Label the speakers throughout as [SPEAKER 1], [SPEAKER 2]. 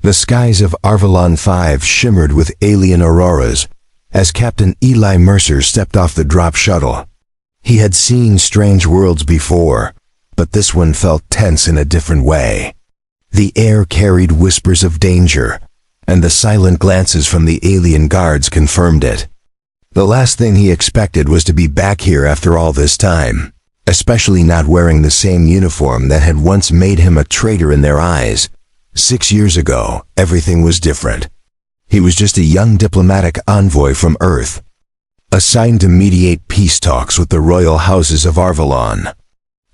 [SPEAKER 1] The skies of Arvalon 5 shimmered with alien auroras as Captain Eli Mercer stepped off the drop shuttle. He had seen strange worlds before, but this one felt tense in a different way. The air carried whispers of danger, and the silent glances from the alien guards confirmed it. The last thing he expected was to be back here after all this time, especially not wearing the same uniform that had once made him a traitor in their eyes. 6 years ago, everything was different. He was just a young diplomatic envoy from Earth, assigned to mediate peace talks with the royal houses of Arvalon.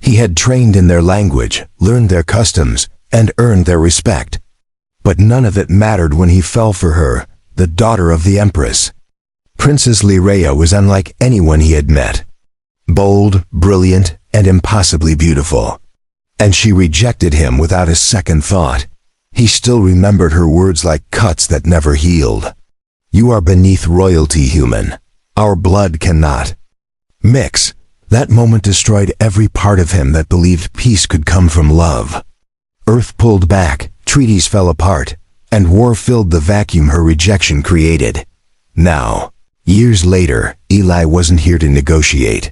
[SPEAKER 1] He had trained in their language, learned their customs, and earned their respect. But none of it mattered when he fell for her, the daughter of the Empress. Princess Lyrea was unlike anyone he had met. Bold, brilliant, and impossibly beautiful. And she rejected him without a second thought. He still remembered her words like cuts that never healed. "You are beneath royalty, human. Our blood cannot mix." That moment destroyed every part of him that believed peace could come from love. Earth pulled back, treaties fell apart, and war filled the vacuum her rejection created. Now, years later, Eli wasn't here to negotiate.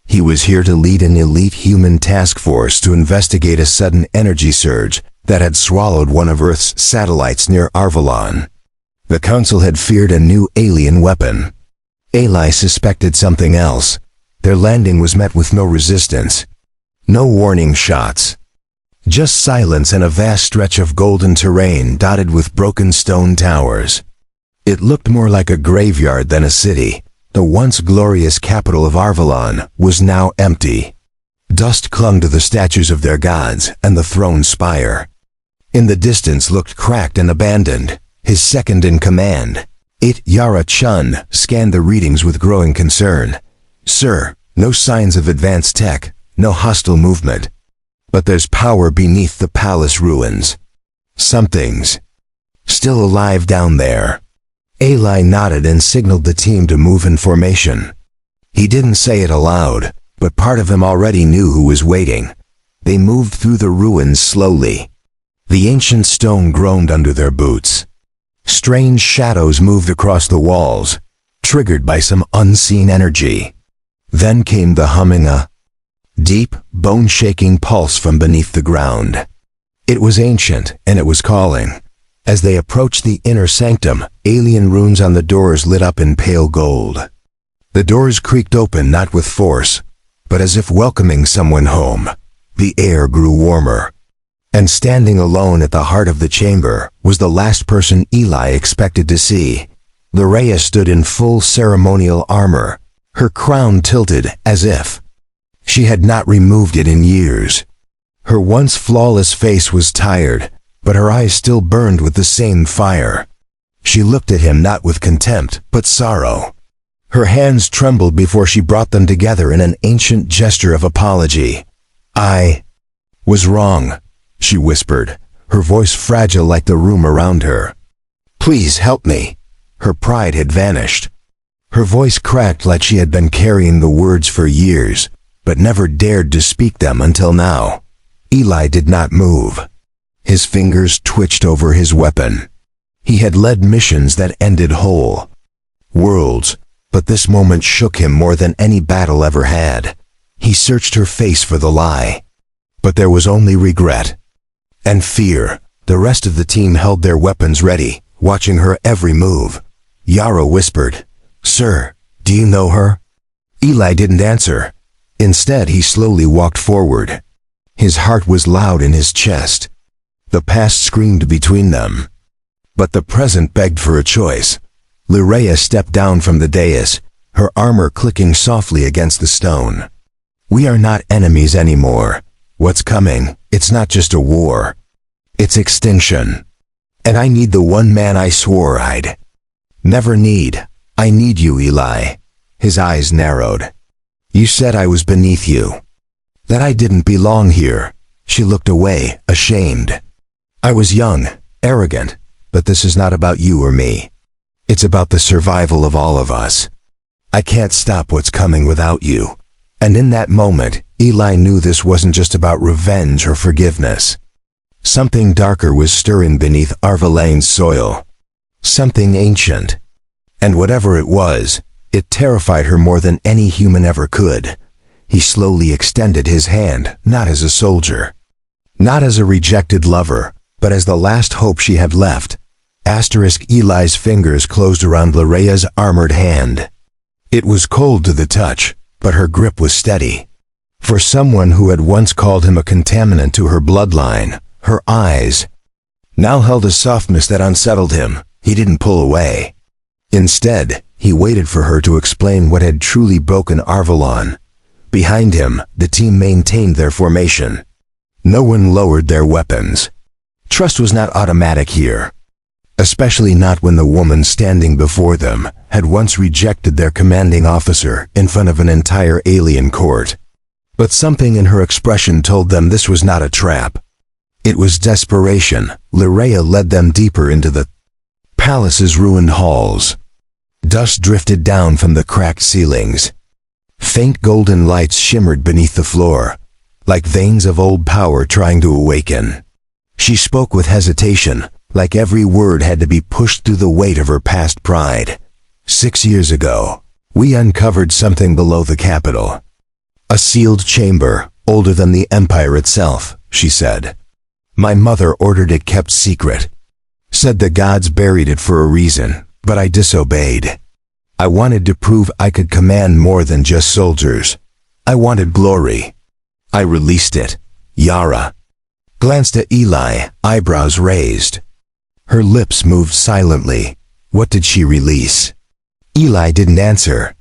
[SPEAKER 1] He was here to lead an elite human task force to investigate a sudden energy surge that had swallowed one of Earth's satellites near Arvalon. The Council had feared a new alien weapon. Eli suspected something else. Their landing was met with no resistance. No warning shots. Just silence and a vast stretch of golden terrain dotted with broken stone towers. It looked more like a graveyard than a city. The once glorious capital of Arvalon was now empty. Dust clung to the statues of their gods and the throne spire. In the distance looked cracked and abandoned. His second in command, Yara Chun, scanned the readings with growing concern. "Sir, no signs of advanced tech, no hostile movement. But there's power beneath the palace ruins. Something's still alive down there." Eli nodded and signaled the team to move in formation. He didn't say it aloud, but part of him already knew who was waiting. They moved through the ruins slowly. The ancient stone groaned under their boots. Strange shadows moved across the walls, triggered by some unseen energy. Then came the humming, a deep, bone-shaking pulse from beneath the ground. It was ancient, and it was calling. As they approached the inner sanctum, alien runes on the doors lit up in pale gold. The doors creaked open not with force, but as if welcoming someone home. The air grew warmer. And standing alone at the heart of the chamber was the last person Eli expected to see. Lyrea stood in full ceremonial armor, her crown tilted as if she had not removed it in years. Her once flawless face was tired, but her eyes still burned with the same fire. She looked at him not with contempt, but sorrow. Her hands trembled before she brought them together in an ancient gesture of apology. "I was wrong," she whispered, her voice fragile like the room around her. "Please help me." Her pride had vanished. Her voice cracked like she had been carrying the words for years, but never dared to speak them until now. Eli did not move. His fingers twitched over his weapon. He had led missions that ended whole worlds, but this moment shook him more than any battle ever had. He searched her face for the lie, but there was only regret and fear. The rest of the team held their weapons ready, watching her every move. Yara whispered, "Sir, do you know her?" Eli didn't answer. Instead, he slowly walked forward. His heart was loud in his chest. The past screamed between them, but the present begged for a choice. Lyrea stepped down from the dais, her armor clicking softly against the stone. "We are not enemies anymore. What's coming, it's not just a war. It's extinction. And I need the one man I swore I'd never need. I need you, Eli." His eyes narrowed. "You said I was beneath you, that I didn't belong here." She looked away, ashamed. "I was young, arrogant, but this is not about you or me. It's about the survival of all of us. I can't stop what's coming without you." And in that moment, Eli knew this wasn't just about revenge or forgiveness. Something darker was stirring beneath Arvelane's soil. Something ancient. And whatever it was, it terrified her more than any human ever could. He slowly extended his hand, not as a soldier, not as a rejected lover, but as the last hope she had left. Eli's fingers closed around Larea's armored hand. It was cold to the touch, but her grip was steady. For someone who had once called him a contaminant to her bloodline, her eyes now held a softness that unsettled him. He didn't pull away. Instead, he waited for her to explain what had truly broken Arvelon. Behind him, the team maintained their formation. No one lowered their weapons. Trust was not automatic here, especially not when the woman standing before them had once rejected their commanding officer in front of an entire alien court. But something in her expression told them this was not a trap. It was desperation. Larea led them deeper into the palace's ruined halls. Dust drifted down from the cracked ceilings. Faint golden lights shimmered beneath the floor, like veins of old power trying to awaken. She spoke with hesitation, like every word had to be pushed through the weight of her past pride. 6 years ago, we uncovered something below the capital. A sealed chamber, older than the empire itself, she said. My mother ordered it kept secret. Said the gods buried it for a reason, but I disobeyed. I wanted to prove I could command more than just soldiers. I wanted glory. I released it. Yara glanced at Eli, eyebrows raised. Her lips moved silently. What did she release? Eli didn't answer.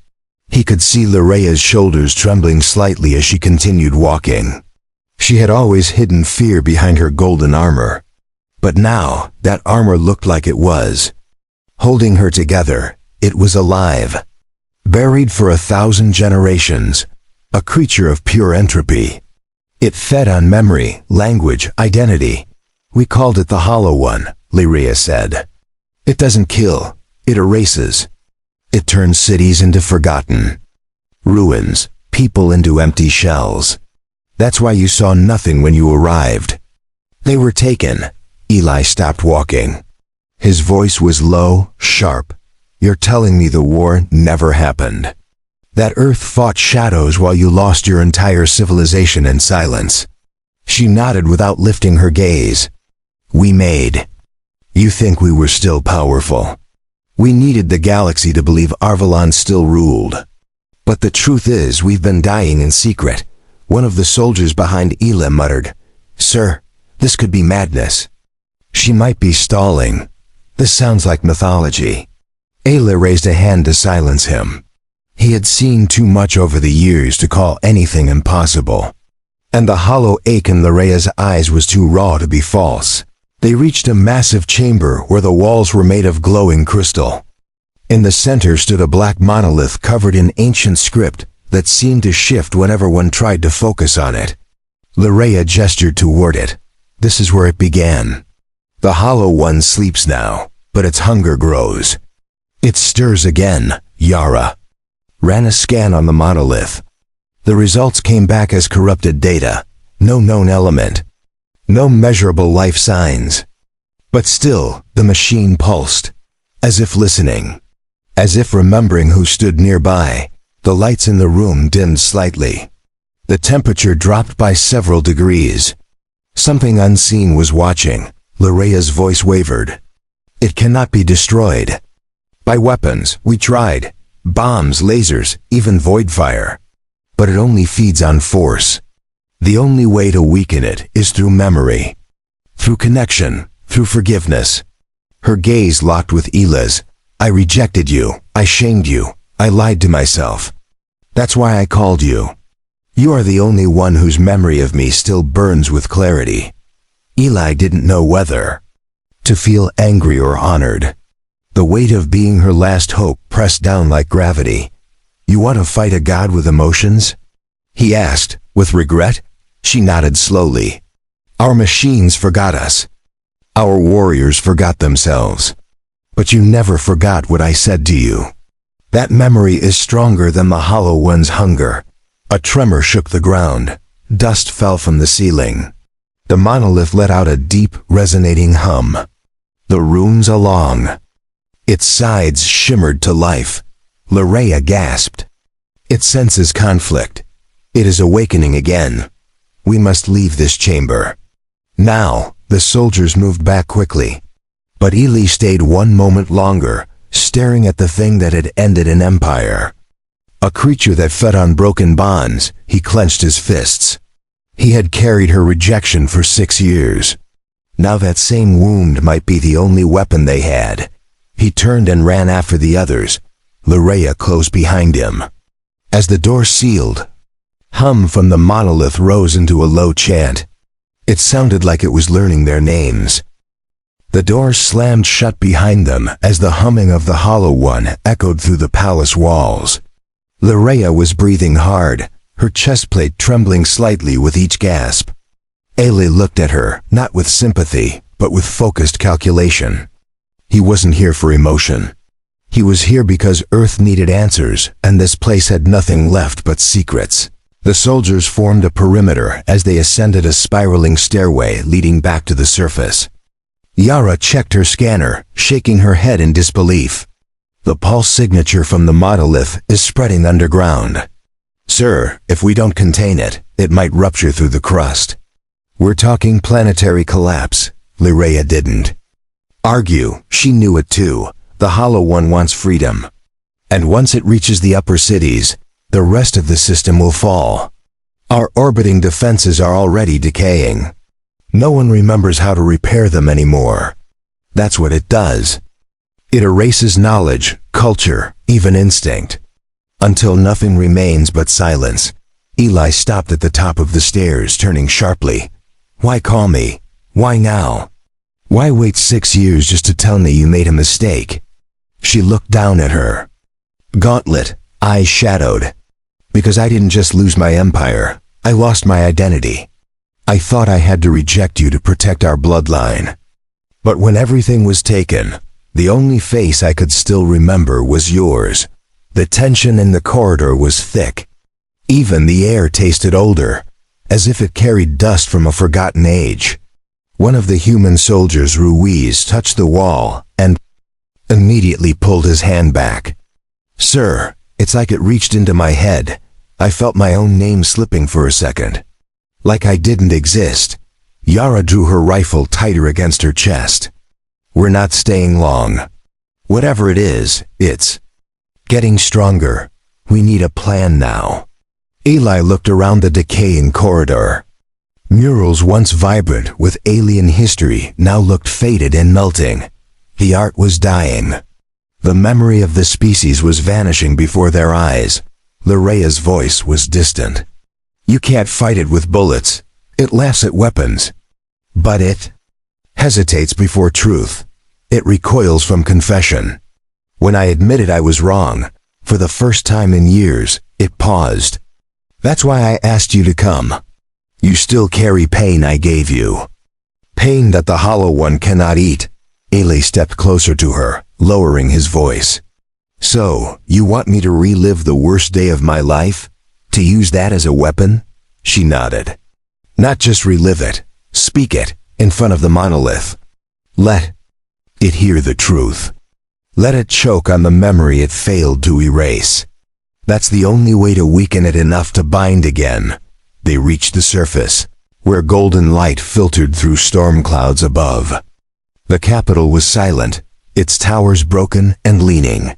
[SPEAKER 1] He could see Larea's shoulders trembling slightly as she continued walking. She had always hidden fear behind her golden armor. But now, that armor looked like it was holding her together. It was alive. Buried for 1,000 generations. A creature of pure entropy. It fed on memory, language, identity. We called it the Hollow One, Lyria said. It doesn't kill. It erases. It turns cities into forgotten ruins, people into empty shells. That's why you saw nothing when you arrived. They were taken. Eli stopped walking. His voice was low, sharp. You're telling me the war never happened. That Earth fought shadows while you lost your entire civilization in silence. She nodded without lifting her gaze. We made. You think we were still powerful. We needed the galaxy to believe Arvelon still ruled. But the truth is we've been dying in secret. One of the soldiers behind Ela muttered, Sir, this could be madness. She might be stalling. This sounds like mythology. Ela raised a hand to silence him. He had seen too much over the years to call anything impossible. And the hollow ache in Larea's eyes was too raw to be false. They reached a massive chamber where the walls were made of glowing crystal. In the center stood a black monolith covered in ancient script that seemed to shift whenever one tried to focus on it. Larea gestured toward it. This is where it began. The Hollow One sleeps now, but its hunger grows. It stirs again, Yara ran a scan on the monolith. The results came back as corrupted data. No known element. No measurable life signs. But still, the machine pulsed. As if listening. As if remembering who stood nearby. The lights in the room dimmed slightly. The temperature dropped by several degrees. Something unseen was watching. Larea's voice wavered. It cannot be destroyed. By weapons, we tried. Bombs, lasers, even void fire. But it only feeds on force. The only way to weaken it is through memory. Through connection, through forgiveness. Her gaze locked with Ela's. I rejected you. I shamed you. I lied to myself. That's why I called you. You are the only one whose memory of me still burns with clarity. Eli didn't know whether to feel angry or honored. The weight of being her last hope pressed down like gravity. You want to fight a god with emotions? He asked, with regret. She nodded slowly. Our machines forgot us. Our warriors forgot themselves. But you never forgot what I said to you. That memory is stronger than the Hollow One's hunger. A tremor shook the ground. Dust fell from the ceiling. The monolith let out a deep, resonating hum. The runes along its sides shimmered to life. Lereia gasped. It senses conflict. It is awakening again. We must leave this chamber. Now, the soldiers moved back quickly. But Eli stayed one moment longer, staring at the thing that had ended an empire. A creature that fed on broken bonds. He clenched his fists. He had carried her rejection for 6 years. Now that same wound might be the only weapon they had. He turned and ran after the others. Lereia closed behind him. As the door sealed, hum from the monolith rose into a low chant. It sounded like it was learning their names. The door slammed shut behind them as the humming of the Hollow One echoed through the palace walls. Lereia was breathing hard, her chest plate trembling slightly with each gasp. Eli looked at her, not with sympathy, but with focused calculation. He wasn't here for emotion. He was here because Earth needed answers, and this place had nothing left but secrets. The soldiers formed a perimeter as they ascended a spiraling stairway leading back to the surface. Yara checked her scanner, shaking her head in disbelief. The pulse signature from the monolith is spreading underground. Sir, if we don't contain it, it might rupture through the crust. We're talking planetary collapse. Lereia didn't argue. She knew it too. The Hollow One wants freedom. And once it reaches the upper cities, the rest of the system will fall. Our orbiting defenses are already decaying. No one remembers how to repair them anymore. That's what it does. It erases knowledge, culture, even instinct. Until nothing remains but silence. Eli stopped at the top of the stairs, turning sharply. Why call me? Why now? Why wait 6 years just to tell me you made a mistake? She looked down at her. Gauntlet, eyes shadowed. Because I didn't just lose my empire, I lost my identity. I thought I had to reject you to protect our bloodline. But when everything was taken, the only face I could still remember was yours. The tension in the corridor was thick. Even the air tasted older, as if it carried dust from a forgotten age. One of the human soldiers, Ruiz, touched the wall and immediately pulled his hand back. Sir, it's like it reached into my head. I felt my own name slipping for a second. Like I didn't exist. Yara drew her rifle tighter against her chest. We're not staying long. Whatever it is, it's getting stronger. We need a plan now. Eli looked around the decaying corridor. Murals once vibrant with alien history now looked faded and melting. The art was dying. The memory of the species was vanishing before their eyes. Lereia's voice was distant. You can't fight it with bullets. It laughs at weapons. But it hesitates before truth. It recoils from confession. When I admitted I was wrong, for the first time in years, it paused. That's why I asked you to come. You still carry pain I gave you. Pain that the Hollow One cannot eat. Eli stepped closer to her, lowering his voice. So, you want me to relive the worst day of my life? To use that as a weapon? She nodded. Not just relive it. Speak it, in front of the monolith. Let it hear the truth. Let it choke on the memory it failed to erase. That's the only way to weaken it enough to bind again. They reached the surface, where golden light filtered through storm clouds above. The capital was silent, its towers broken and leaning.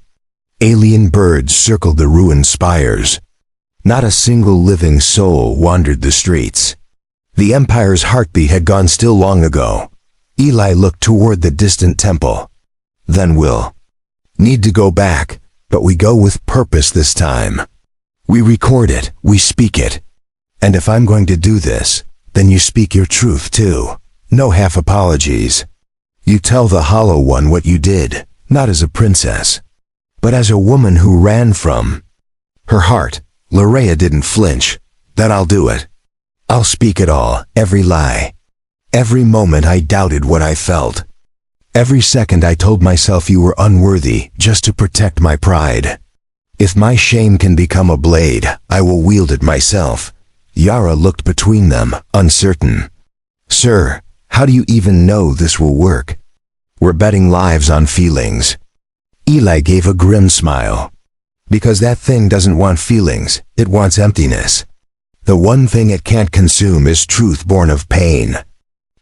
[SPEAKER 1] Alien birds circled the ruined spires. Not a single living soul wandered the streets. The Empire's heartbeat had gone still long ago. Eli looked toward the distant temple. Then we'll need to go back, but we go with purpose this time. We record it, we speak it. And if I'm going to do this, then you speak your truth too. No half apologies. You tell the Hollow One what you did, not as a princess, but as a woman who ran from her heart. Lereia didn't flinch. Then I'll do it. I'll speak it all, every lie. Every moment I doubted what I felt. Every second I told myself you were unworthy just to protect my pride. If my shame can become a blade, I will wield it myself. Yara looked between them, uncertain. Sir, how do you even know this will work? We're betting lives on feelings. Eli gave a grim smile. Because that thing doesn't want feelings, it wants emptiness. The one thing it can't consume is truth born of pain.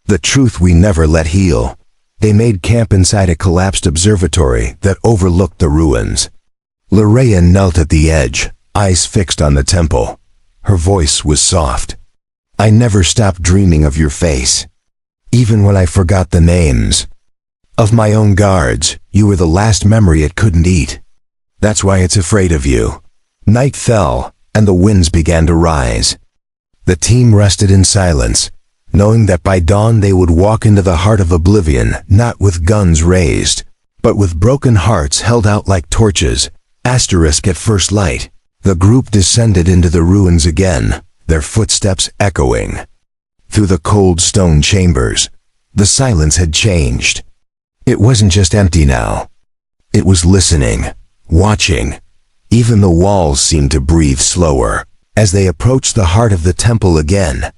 [SPEAKER 1] The truth we never let heal. They made camp inside a collapsed observatory that overlooked the ruins. Loraya knelt at the edge, eyes fixed on the temple. Her voice was soft. I never stopped dreaming of your face. Even when I forgot the names. Of my own guards, you were the last memory it couldn't eat. That's why it's afraid of you. Night fell, and the winds began to rise. The team rested in silence, knowing that by dawn they would walk into the heart of oblivion, not with guns raised, but with broken hearts held out like torches, asterisk at first light. The group descended into the ruins again, their footsteps echoing. Through the cold stone chambers, the silence had changed. It wasn't just empty now. It was listening, watching. Even the walls seemed to breathe slower. As they approached the heart of the temple again,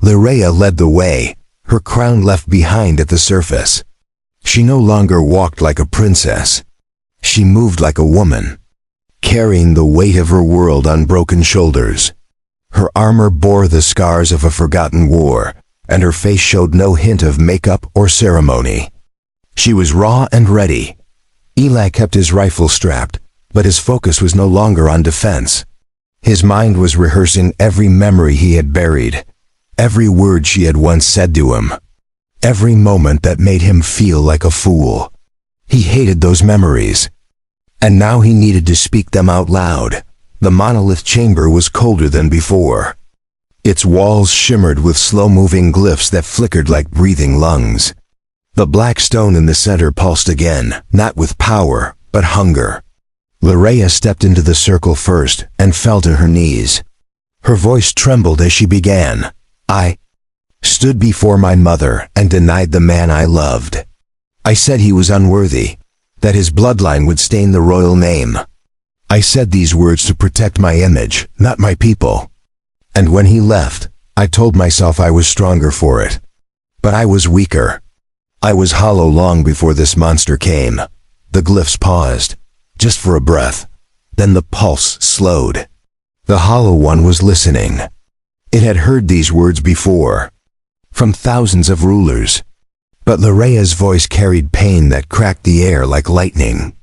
[SPEAKER 1] Loraya led the way, her crown left behind at the surface. She no longer walked like a princess. She moved like a woman, carrying the weight of her world on broken shoulders. Her armor bore the scars of a forgotten war, and her face showed no hint of makeup or ceremony. She was raw and ready. Eli kept his rifle strapped, but his focus was no longer on defense. His mind was rehearsing every memory he had buried, every word she had once said to him, every moment that made him feel like a fool. He hated those memories, and now he needed to speak them out loud. The monolith chamber was colder than before. Its walls shimmered with slow-moving glyphs that flickered like breathing lungs. The black stone in the center pulsed again, not with power, but hunger. Loraya stepped into the circle first and fell to her knees. Her voice trembled as she began. I stood before my mother and denied the man I loved. I said he was unworthy, that his bloodline would stain the royal name. I said these words to protect my image, not my people. And when he left, I told myself I was stronger for it. But I was weaker. I was hollow long before this monster came. The glyphs paused, just for a breath. Then the pulse slowed. The hollow one was listening. It had heard these words before, from thousands of rulers. But Lorea's voice carried pain that cracked the air like lightning.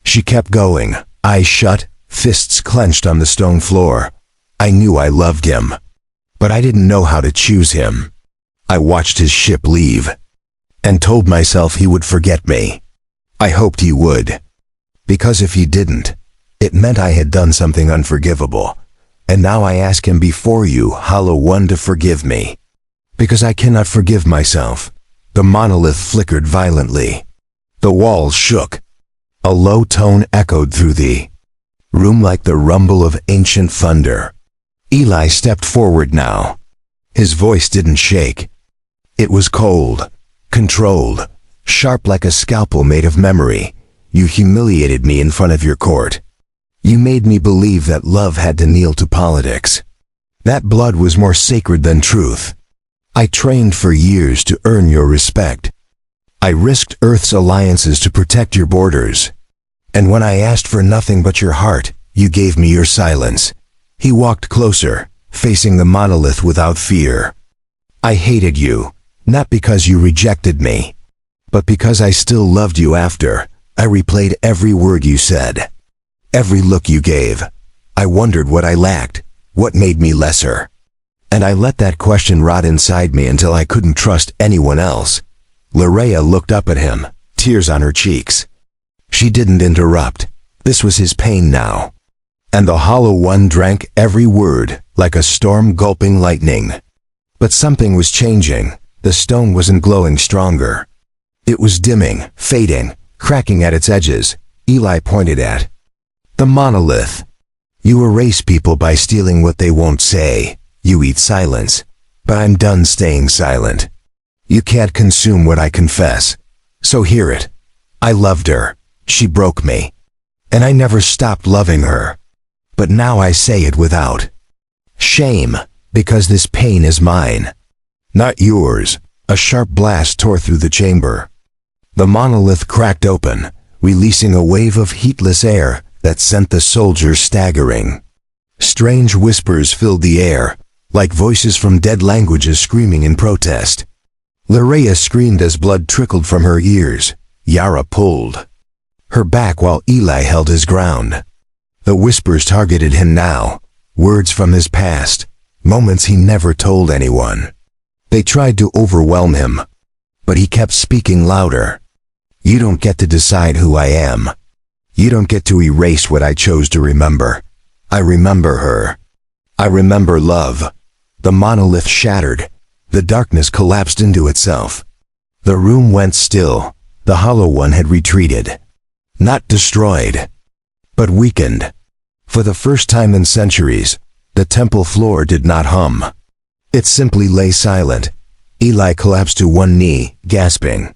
[SPEAKER 1] She kept going, eyes shut, fists clenched on the stone floor. I knew I loved him, but I didn't know how to choose him. I watched his ship leave, and told myself he would forget me. I hoped he would, because if he didn't, it meant I had done something unforgivable. And now I ask him before you, Hollow One, to forgive me, because I cannot forgive myself. The monolith flickered violently. The walls shook. A low tone echoed through the room like the rumble of ancient thunder. Eli stepped forward now. His voice didn't shake. It was cold, controlled, sharp like a scalpel made of memory. You humiliated me in front of your court. You made me believe that love had to kneel to politics. That blood was more sacred than truth. I trained for years to earn your respect. I risked Earth's alliances to protect your borders. And when I asked for nothing but your heart, you gave me your silence. He walked closer, facing the monolith without fear. I hated you, not because you rejected me, but because I still loved you after. I replayed every word you said, every look you gave. I wondered what I lacked, what made me lesser. And I let that question rot inside me until I couldn't trust anyone else. Loraya looked up at him, tears on her cheeks. She didn't interrupt. This was his pain now. And the Hollow One drank every word, like a storm gulping lightning. But something was changing. The stone wasn't glowing stronger. It was dimming, fading, cracking at its edges. Eli pointed at the monolith. You erase people by stealing what they won't say. You eat silence. But I'm done staying silent. You can't consume what I confess. So hear it. I loved her. She broke me. And I never stopped loving her. But now I say it without shame, because this pain is mine, not yours. A sharp blast tore through the chamber. The monolith cracked open, releasing a wave of heatless air that sent the soldiers staggering. Strange whispers filled the air, like voices from dead languages screaming in protest. Lirea screamed as blood trickled from her ears. Yara pulled her back while Eli held his ground. The whispers targeted him now, words from his past, moments he never told anyone. They tried to overwhelm him, but he kept speaking louder. You don't get to decide who I am. You don't get to erase what I chose to remember. I remember her. I remember love. The monolith shattered. The darkness collapsed into itself. The room went still. The Hollow One had retreated. Not destroyed, but weakened. For the first time in centuries, the temple floor did not hum. It simply lay silent. Eli collapsed to one knee, gasping.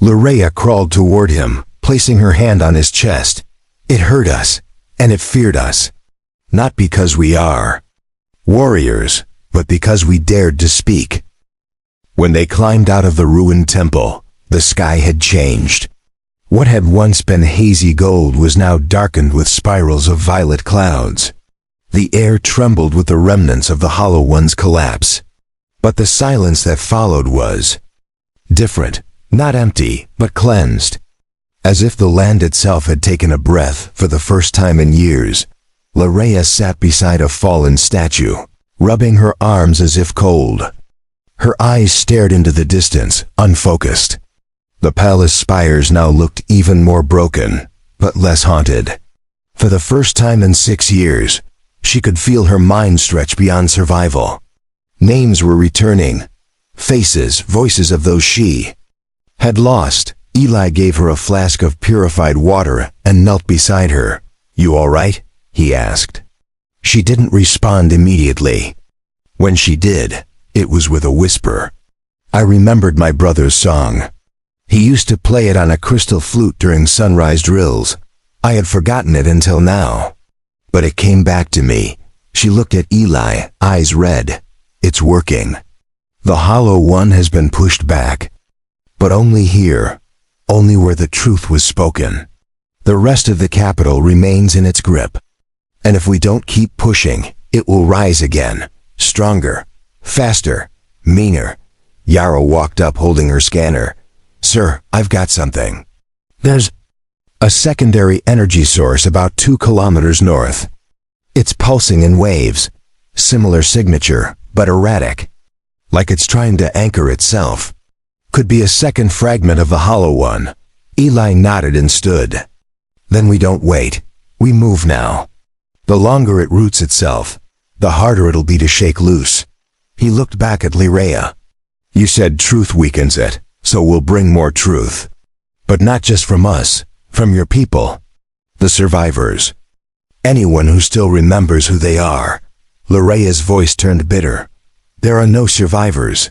[SPEAKER 1] Lirea crawled toward him, placing her hand on his chest. It hurt us, and it feared us. Not because we are warriors, but because we dared to speak. When they climbed out of the ruined temple, the sky had changed. What had once been hazy gold was now darkened with spirals of violet clouds. The air trembled with the remnants of the Hollow One's collapse. But the silence that followed was different, not empty, but cleansed. As if the land itself had taken a breath for the first time in years, Lirea sat beside a fallen statue, rubbing her arms as if cold. Her eyes stared into the distance, unfocused. The palace spires now looked even more broken, but less haunted. For the first time in 6 years, she could feel her mind stretch beyond survival. Names were returning. Faces, voices of those she had lost. Eli gave her a flask of purified water and knelt beside her. You all right? He asked. She didn't respond immediately. When she did, it was with a whisper. I remembered my brother's song. He used to play it on a crystal flute during sunrise drills. I had forgotten it until now. But it came back to me. She looked at Eli, eyes red. It's working. The Hollow One has been pushed back. But only here. Only where the truth was spoken. The rest of the capital remains in its grip. And if we don't keep pushing, it will rise again. Stronger. Faster. Meaner. Yara walked up holding her scanner. Sir, I've got something. There's a secondary energy source about 2 kilometers north. It's pulsing in waves. Similar signature, but erratic. Like it's trying to anchor itself. Could be a second fragment of the Hollow One. Eli nodded and stood. Then we don't wait. We move now. The longer it roots itself, the harder it'll be to shake loose. He looked back at Lirea. You said truth weakens it, so we'll bring more truth. But not just from us, from your people. The survivors. Anyone who still remembers who they are. Lirea's voice turned bitter. There are no survivors.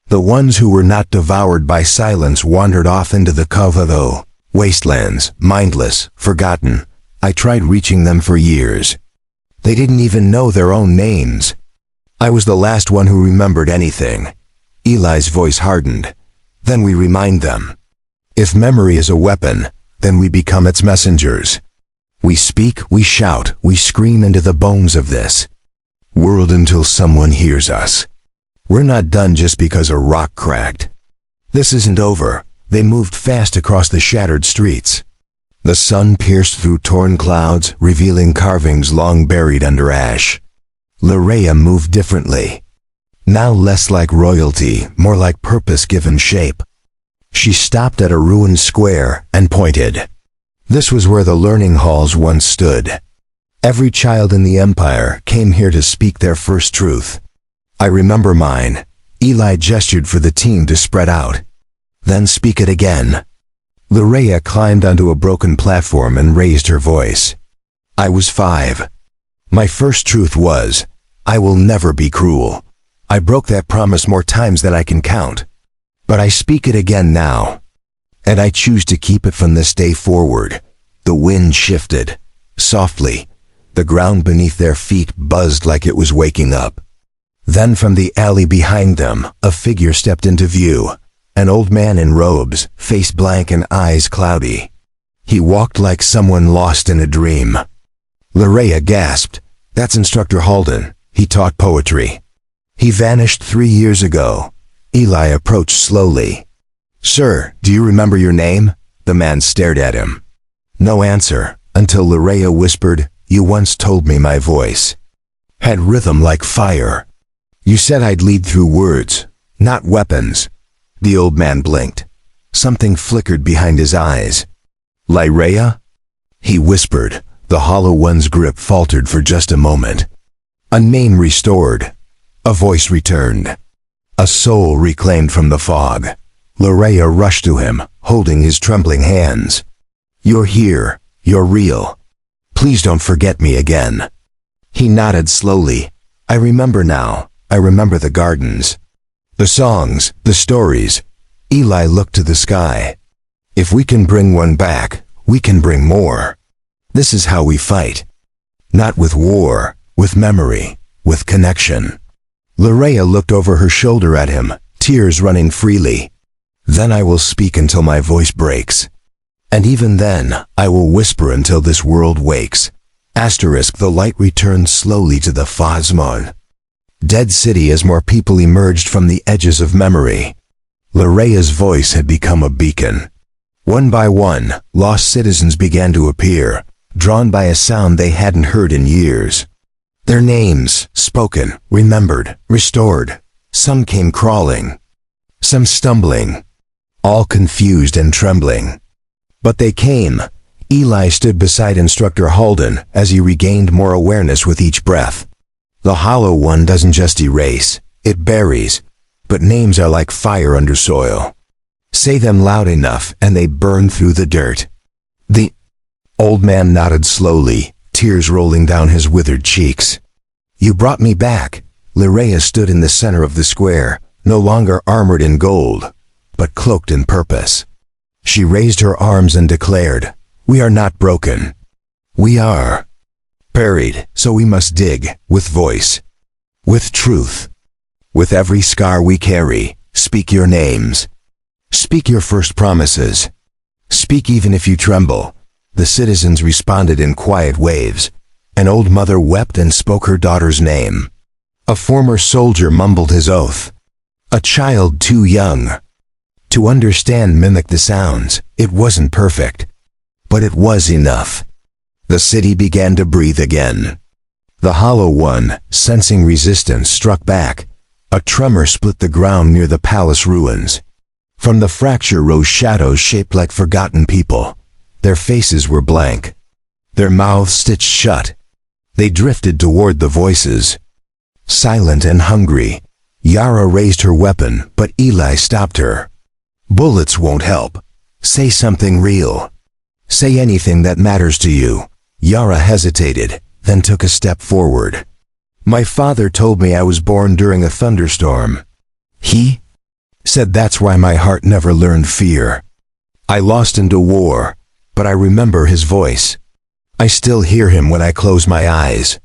[SPEAKER 1] The ones who were not devoured by silence wandered off into the Kavado, wastelands, mindless, forgotten. I tried reaching them for years. They didn't even know their own names. I was the last one who remembered anything. Eli's voice hardened. Then we remind them. If memory is a weapon, then we become its messengers. We speak, we shout, we scream into the bones of this world until someone hears us. We're not done just because a rock cracked. This isn't over. They moved fast across the shattered streets. The sun pierced through torn clouds, revealing carvings long buried under ash. Lirea moved differently. Now less like royalty, more like purpose-given shape. She stopped at a ruined square and pointed. This was where the learning halls once stood. Every child in the Empire came here to speak their first truth. I remember mine. Eli gestured for the team to spread out. Then speak it again. Lirea climbed onto a broken platform and raised her voice. I was 5. My first truth was, I will never be cruel. I broke that promise more times than I can count. But I speak it again now. And I choose to keep it from this day forward. The wind shifted. Softly. The ground beneath their feet buzzed like it was waking up. Then from the alley behind them, a figure stepped into view. An old man in robes, face blank and eyes cloudy. He walked like someone lost in a dream. Larea gasped. "That's Instructor Halden. He taught poetry." "He vanished 3 years ago." Eli approached slowly. "Sir, do you remember your name?" The man stared at him. No answer, until Larea whispered, "You once told me my voice had rhythm like fire. You said I'd lead through words, not weapons." The old man blinked. Something flickered behind his eyes. "Larea?" he whispered. The Hollow One's grip faltered for just a moment. A name restored. A voice returned. A soul reclaimed from the fog. Larea rushed to him, holding his trembling hands. "You're here. You're real. Please don't forget me again." He nodded slowly. "I remember now. I remember the gardens. The songs, the stories." Eli looked to the sky. "If we can bring one back, we can bring more. This is how we fight. Not with war, with memory, with connection." Larea looked over her shoulder at him, tears running freely. "Then I will speak until my voice breaks. And even then, I will whisper until this world wakes." The light returned slowly to the Phasmon. Dead City as more people emerged from the edges of memory. Larea's voice had become a beacon. One by one, lost citizens began to appear, drawn by a sound they hadn't heard in years. Their names, spoken, remembered, restored. Some came crawling, some stumbling, all confused and trembling. But they came. Eli stood beside Instructor Halden as he regained more awareness with each breath. The Hollow One doesn't just erase, it buries. But names are like fire under soil. Say them loud enough and they burn through the dirt. The old man nodded slowly, tears rolling down his withered cheeks. "You brought me back." Larea stood in the center of the square, no longer armored in gold, but cloaked in purpose. She raised her arms and declared, "We are not broken. We are buried, so we must dig, with voice, with truth. With every scar we carry, speak your names. Speak your first promises. Speak even if you tremble." The citizens responded in quiet waves. An old mother wept and spoke her daughter's name. A former soldier mumbled his oath. A child too young to understand mimicked the sounds. It wasn't perfect, but it was enough. The city began to breathe again. The Hollow One, sensing resistance, struck back. A tremor split the ground near the palace ruins. From the fracture rose shadows shaped like forgotten people. Their faces were blank, their mouths stitched shut. They drifted toward the voices, silent and hungry. Yara raised her weapon, but Eli stopped her. "Bullets won't help. Say something real. Say anything that matters to you." Yara hesitated, then took a step forward. "My father told me I was born during a thunderstorm. He said that's why my heart never learned fear. I lost into war, but I remember his voice. I still hear him when I close my eyes.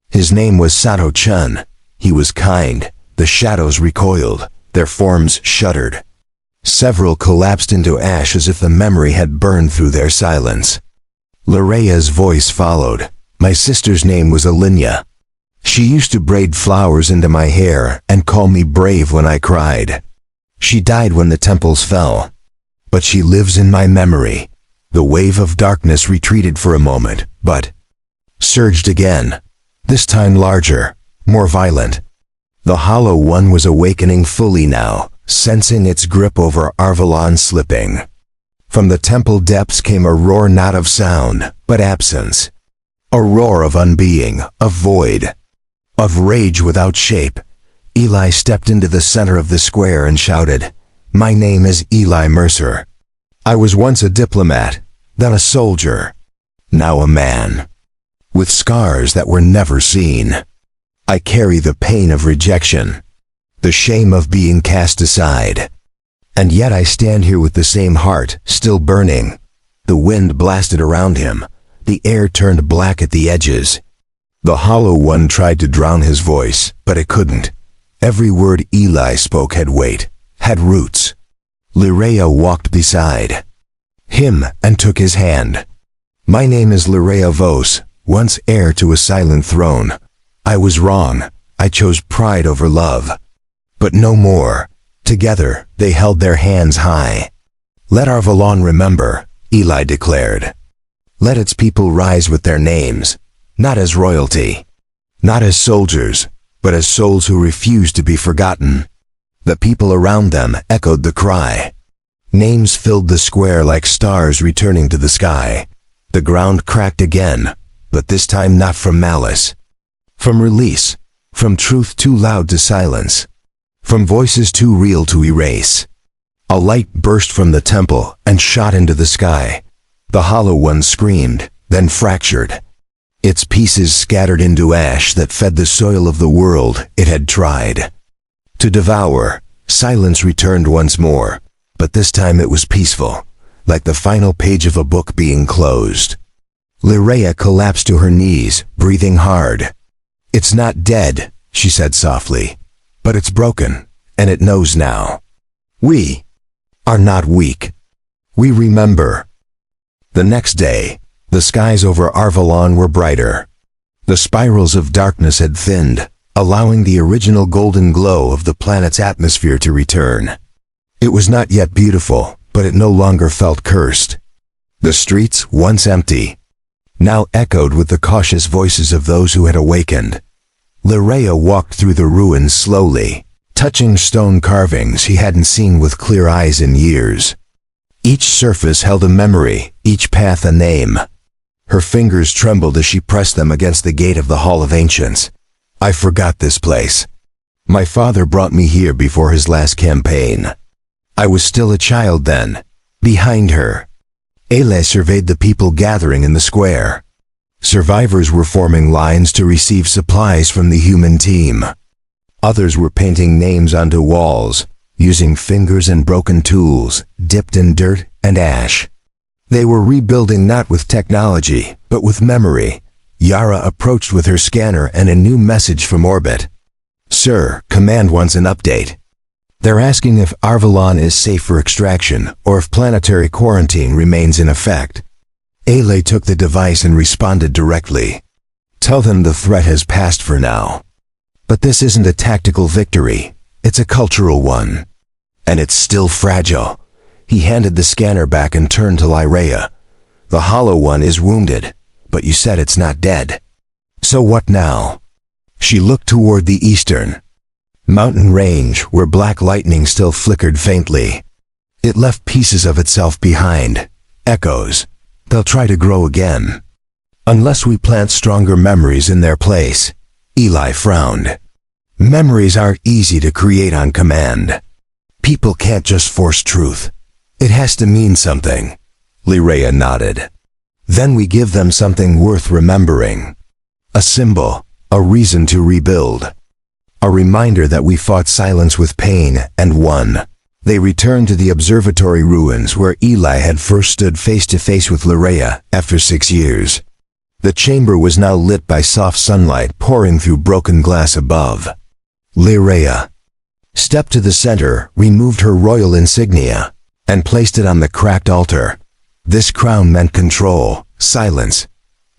[SPEAKER 1] His name was Sato-chan. He was kind." The shadows recoiled, their forms shuddered. Several collapsed into ash as if the memory had burned through their silence. Larea's voice followed. "My sister's name was Alinya. She used to braid flowers into my hair and call me brave when I cried. She died when the temples fell. But she lives in my memory." The wave of darkness retreated for a moment, but surged again. This time larger, more violent. The Hollow One was awakening fully now, sensing its grip over Arvalon slipping. From the temple depths came a roar not of sound, but absence. A roar of unbeing, of void, of rage without shape. Eli stepped into the center of the square and shouted, "My name is Eli Mercer. I was once a diplomat, then a soldier, now a man, with scars that were never seen. I carry the pain of rejection, the shame of being cast aside. And yet I stand here with the same heart, still burning." The wind blasted around him. The air turned black at the edges. The Hollow One tried to drown his voice, but it couldn't. Every word Eli spoke had weight, had roots. Lirea walked beside him and took his hand. My name is Lirea Vos, once heir to a silent throne. I was wrong. I chose pride over love. But no more. Together, they held their hands high. Let Arvalon remember, Eli declared. Let its people rise with their names, not as royalty, not as soldiers, but as souls who refuse to be forgotten. The people around them echoed the cry. Names filled the square like stars returning to the sky. The ground cracked again, but this time not from malice. From release, from truth too loud to silence, from voices too real to erase. A light burst from the temple and shot into the sky. The Hollow One screamed, then fractured. Its pieces scattered into ash that fed the soil of the world it had tried to devour. Silence returned once more, but this time it was peaceful, like the final page of a book being closed. Lirea collapsed to her knees, breathing hard. It's not dead, she said softly, but it's broken, and it knows now. We are not weak. We remember. The next day, the skies over Arvalon were brighter. The spirals of darkness had thinned, allowing the original golden glow of the planet's atmosphere to return. It was not yet beautiful, but it no longer felt cursed. The streets, once empty, now echoed with the cautious voices of those who had awakened. Lirea walked through the ruins slowly, touching stone carvings he hadn't seen with clear eyes in years. Each surface held a memory, each path a name. Her fingers trembled as she pressed them against the gate of the Hall of Ancients. I forgot this place. My father brought me here before his last campaign. I was still a child then. Behind her, Ele surveyed the people gathering in the square. Survivors were forming lines to receive supplies from the human team. Others were painting names onto walls, using fingers and broken tools, dipped in dirt and ash. They were rebuilding not with technology, but with memory. Yara approached with her scanner and a new message from orbit. Sir, Command wants an update. They're asking if Arvalon is safe for extraction, or if planetary quarantine remains in effect. Ele took the device and responded directly. Tell them the threat has passed for now. But this isn't a tactical victory. It's a cultural one. And it's still fragile. He handed the scanner back and turned to Lirea. The Hollow One is wounded, but you said it's not dead. So what now? She looked toward the eastern mountain range where black lightning still flickered faintly. It left pieces of itself behind, echoes. They'll try to grow again. Unless we plant stronger memories in their place. Eli frowned. Memories aren't easy to create on command. People can't just force truth. It has to mean something. Lirea nodded. Then we give them something worth remembering. A symbol, a reason to rebuild. A reminder that we fought silence with pain and won. They returned to the observatory ruins where Eli had first stood face to face with Lirea after 6 years. The chamber was now lit by soft sunlight pouring through broken glass above. Lirea stepped to the center, removed her royal insignia, and placed it on the cracked altar. This crown meant control, silence,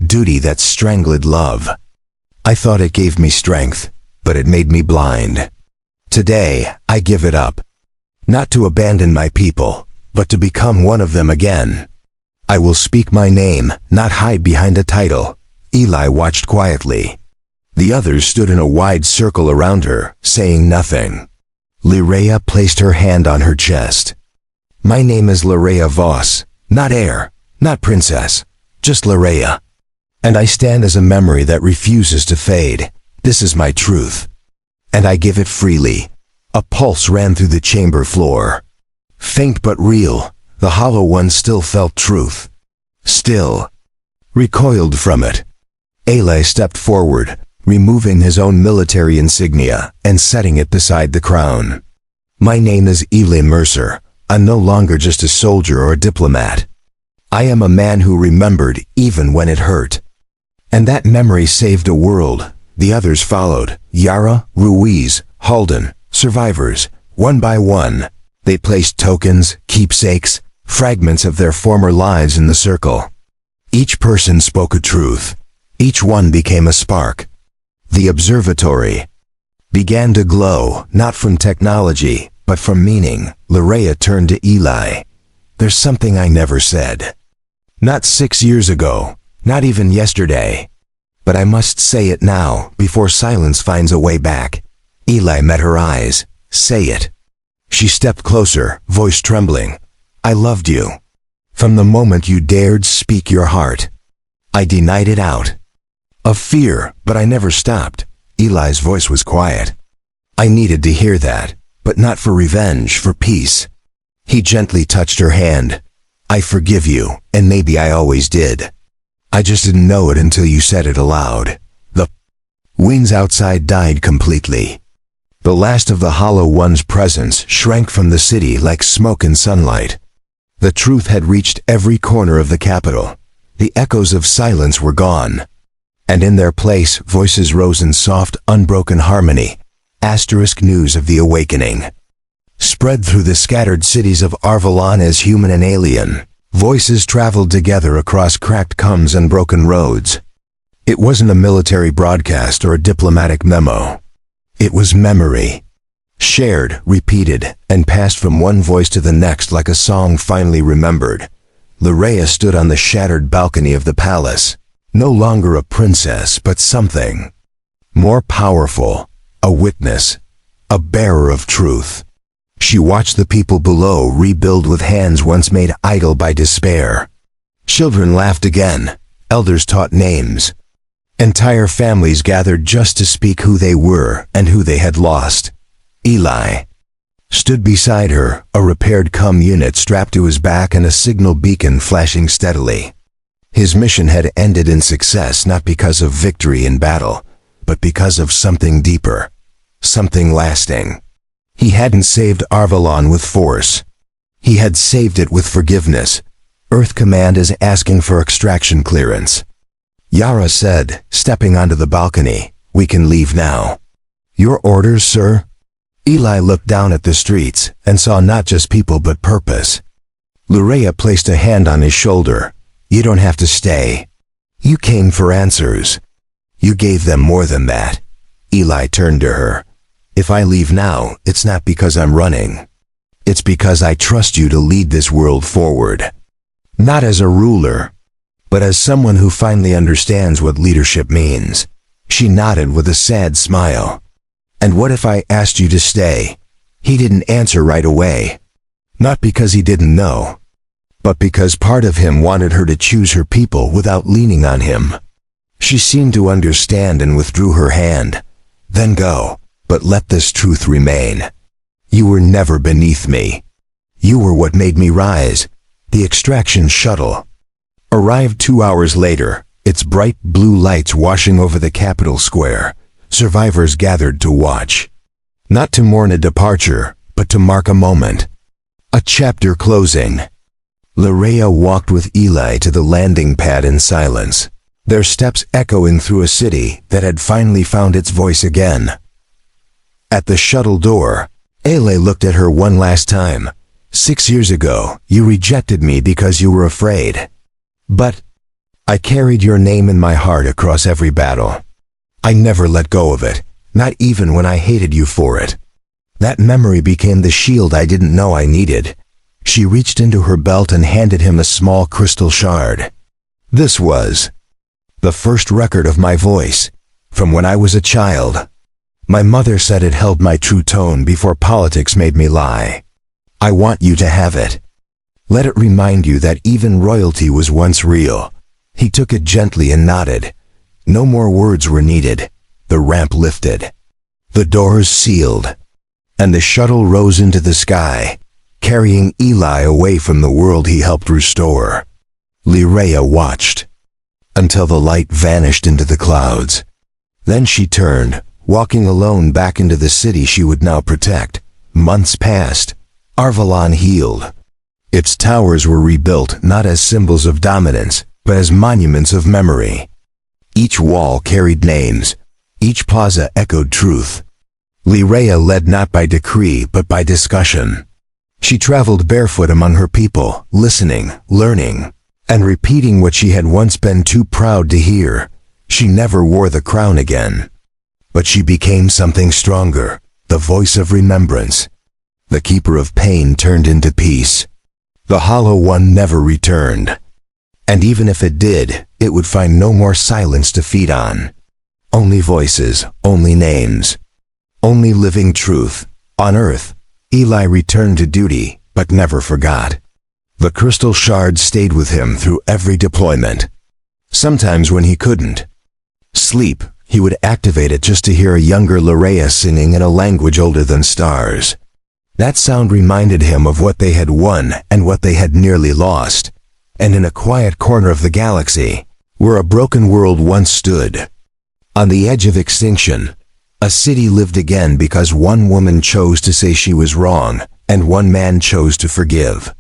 [SPEAKER 1] duty that strangled love. I thought it gave me strength, but it made me blind. Today, I give it up. Not to abandon my people, but to become one of them again. I will speak my name, not hide behind a title. Eli watched quietly. The others stood in a wide circle around her, saying nothing. Lirea placed her hand on her chest. My name is Lirea Vos, not heir, not princess, just Lirea. And I stand as a memory that refuses to fade. This is my truth. And I give it freely. A pulse ran through the chamber floor. Faint but real, the Hollow One still felt truth. Still recoiled from it. Ele stepped forward, removing his own military insignia and setting it beside the crown. My name is Eli Mercer. I'm no longer just a soldier or a diplomat. I am a man who remembered even when it hurt. And that memory saved a world. The others followed. Yara, Ruiz, Halden, survivors, one by one. They placed tokens, keepsakes, fragments of their former lives in the circle. Each person spoke a truth. Each one became a spark. The observatory began to glow, not from technology, but from meaning. Larea turned to Eli. There's something I never said. Not 6 years ago, not even yesterday. But I must say it now, before silence finds a way back. Eli met her eyes. Say it. She stepped closer, voice trembling. I loved you. From the moment you dared speak your heart. I denied it out of fear, but I never stopped. Eli's voice was quiet. I needed to hear that, but not for revenge, for peace. He gently touched her hand. I forgive you, and maybe I always did. I just didn't know it until you said it aloud. The wings outside died completely. The last of the Hollow One's presence shrank from the city like smoke in sunlight. The truth had reached every corner of the capital. The echoes of silence were gone. And in their place, voices rose in soft, unbroken harmony. Asterisk news of the awakening. Spread through the scattered cities of Arvalon as human and alien. Voices traveled together across cracked combs and broken roads. It wasn't a military broadcast or a diplomatic memo. It was memory. Shared, repeated, and passed from one voice to the next like a song finally remembered. Larea stood on the shattered balcony of the palace. No longer a princess, but something more powerful. A witness. A bearer of truth. She watched the people below rebuild with hands once made idle by despair. Children laughed again. Elders taught names. Entire families gathered just to speak who they were and who they had lost. Eli stood beside her, a repaired comm unit strapped to his back and a signal beacon flashing steadily. His mission had ended in success not because of victory in battle, but because of something deeper. Something lasting. He hadn't saved Arvalon with force. He had saved it with forgiveness. Earth Command is asking for extraction clearance. Yara said, stepping onto the balcony, we can leave now. Your orders, sir? Eli looked down at the streets and saw not just people but purpose. Larea placed a hand on his shoulder. You don't have to stay. You came for answers. You gave them more than that. Eli turned to her. If I leave now, it's not because I'm running. It's because I trust you to lead this world forward. Not as a ruler, but as someone who finally understands what leadership means. She nodded with a sad smile. And what if I asked you to stay? He didn't answer right away. Not because he didn't know, but because part of him wanted her to choose her people without leaning on him. She seemed to understand and withdrew her hand. Then go, but let this truth remain. You were never beneath me. You were what made me rise. The extraction shuttle arrived 2 hours later, its bright blue lights washing over the Capitol Square. Survivors gathered to watch. Not to mourn a departure, but to mark a moment. A chapter closing. Larea walked with Eli to the landing pad in silence, their steps echoing through a city that had finally found its voice again. At the shuttle door, Ele looked at her one last time. 6 years ago, you rejected me because you were afraid. But I carried your name in my heart across every battle. I never let go of it, not even when I hated you for it. That memory became the shield I didn't know I needed. She reached into her belt and handed him a small crystal shard. This was the first record of my voice, from when I was a child. My mother said it held my true tone before politics made me lie. I want you to have it. Let it remind you that even royalty was once real. He took it gently and nodded. No more words were needed. The ramp lifted. The doors sealed. And the shuttle rose into the sky, carrying Eli away from the world he helped restore. Larea watched until the light vanished into the clouds. Then she turned, walking alone back into the city she would now protect. Months passed. Arvalon healed. Its towers were rebuilt not as symbols of dominance, but as monuments of memory. Each wall carried names. Each plaza echoed truth. Lyrea led not by decree but by discussion. She traveled barefoot among her people, listening, learning, and repeating what she had once been too proud to hear. She never wore the crown again. But she became something stronger, the voice of remembrance. The keeper of pain turned into peace. The Hollow One never returned. And even if it did, it would find no more silence to feed on. Only voices, only names, only living truth. On Earth, Eli returned to duty, but never forgot. The crystal shard stayed with him through every deployment. Sometimes when he couldn't sleep, he would activate it just to hear a younger Lyrea singing in a language older than stars. That sound reminded him of what they had won and what they had nearly lost. And in a quiet corner of the galaxy, where a broken world once stood, on the edge of extinction, a city lived again because one woman chose to say she was wrong, and one man chose to forgive.